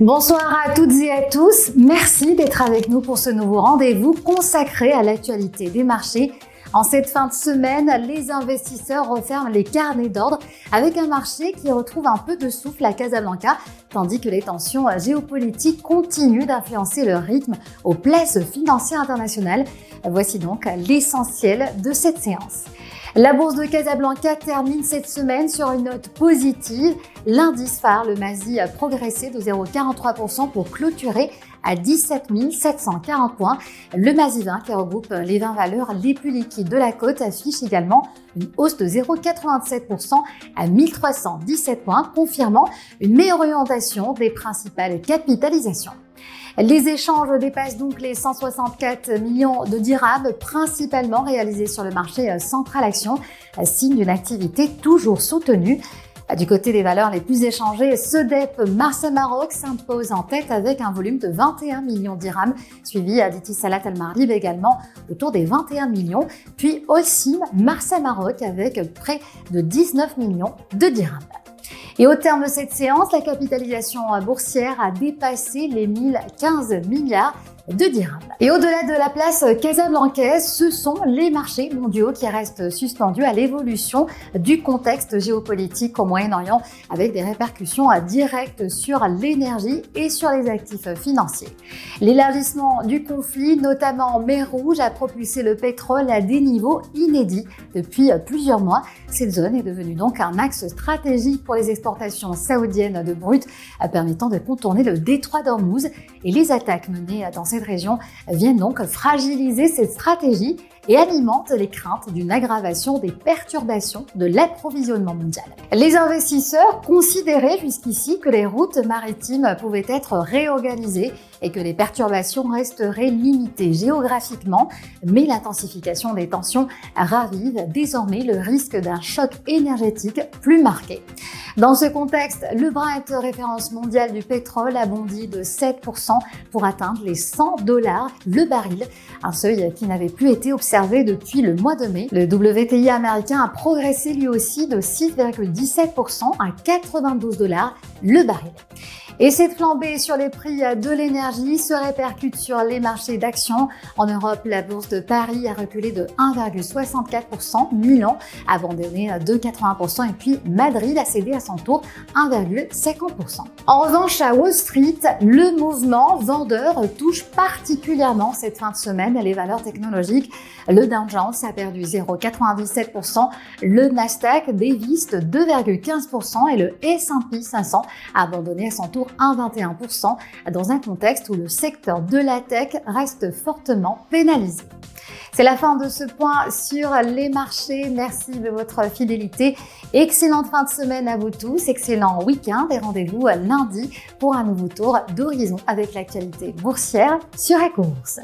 Bonsoir à toutes et à tous. Merci d'être avec nous pour ce nouveau rendez-vous consacré à l'actualité des marchés. En cette fin de semaine, les investisseurs referment les carnets d'ordre avec un marché qui retrouve un peu de souffle à Casablanca, tandis que les tensions géopolitiques continuent d'influencer le rythme aux places financières internationales. Voici donc l'essentiel de cette séance. La bourse de Casablanca termine cette semaine sur une note positive. L'indice phare, le MASI, a progressé de 0,43% pour clôturer à 17 740 points. Le MASI 20, qui regroupe les 20 valeurs les plus liquides de la côte, affiche également une hausse de 0,87% à 1317 points, confirmant une meilleure orientation des principales capitalisations. Les échanges dépassent donc les 164 millions de dirhams, principalement réalisés sur le marché central action, signe d'une activité toujours soutenue. Du côté des valeurs les plus échangées, Cedep Marsa Maroc s'impose en tête avec un volume de 21 millions de dirhams, suivi d'Etisalat Al Marib également autour des 21 millions, puis Holcim Marsa Maroc avec près de 19 millions de dirhams. Et au terme de cette séance, la capitalisation boursière a dépassé les 1015 milliards de dirhams. Et au-delà de la place casablancaise, ce sont les marchés mondiaux qui restent suspendus à l'évolution du contexte géopolitique au Moyen-Orient, avec des répercussions directes sur l'énergie et sur les actifs financiers. L'élargissement du conflit, notamment en mer Rouge, a propulsé le pétrole à des niveaux inédits depuis plusieurs mois. Cette zone est devenue donc un axe stratégique pour les exportations saoudiennes de brut, permettant de contourner le détroit d'Ormuz, et les attaques menées dans cette région viennent donc fragiliser cette stratégie et alimentent les craintes d'une aggravation des perturbations de l'approvisionnement mondial. Les investisseurs considéraient jusqu'ici que les routes maritimes pouvaient être réorganisées et que les perturbations resteraient limitées géographiquement, mais l'intensification des tensions ravive désormais le risque d'un choc énergétique plus marqué. Dans ce contexte, le Brent, référence mondiale du pétrole, a bondi de 7% pour atteindre les $100 le baril, un seuil qui n'avait plus été observé depuis le mois de mai. Le WTI américain a progressé lui aussi de 6,17% à $92 le baril. Et cette flambée sur les prix de l'énergie se répercute sur les marchés d'actions. En Europe, la bourse de Paris a reculé de 1,64%, Milan a abandonné 2,80% et puis Madrid a cédé à son tour 1,50%. En revanche, à Wall Street, le mouvement vendeur touche particulièrement cette fin de semaine les valeurs technologiques. Le Dow Jones a perdu 0,97%, le Nasdaq dévisse de 2,15% et le S&P 500 a abandonné à son tour 1,21% dans un contexte où le secteur de la tech reste fortement pénalisé. C'est la fin de ce point sur les marchés. Merci de votre fidélité. Excellente fin de semaine à vous tous, excellent week-end et rendez-vous lundi pour un nouveau tour d'horizon avec l'actualité boursière sur EcoBourse.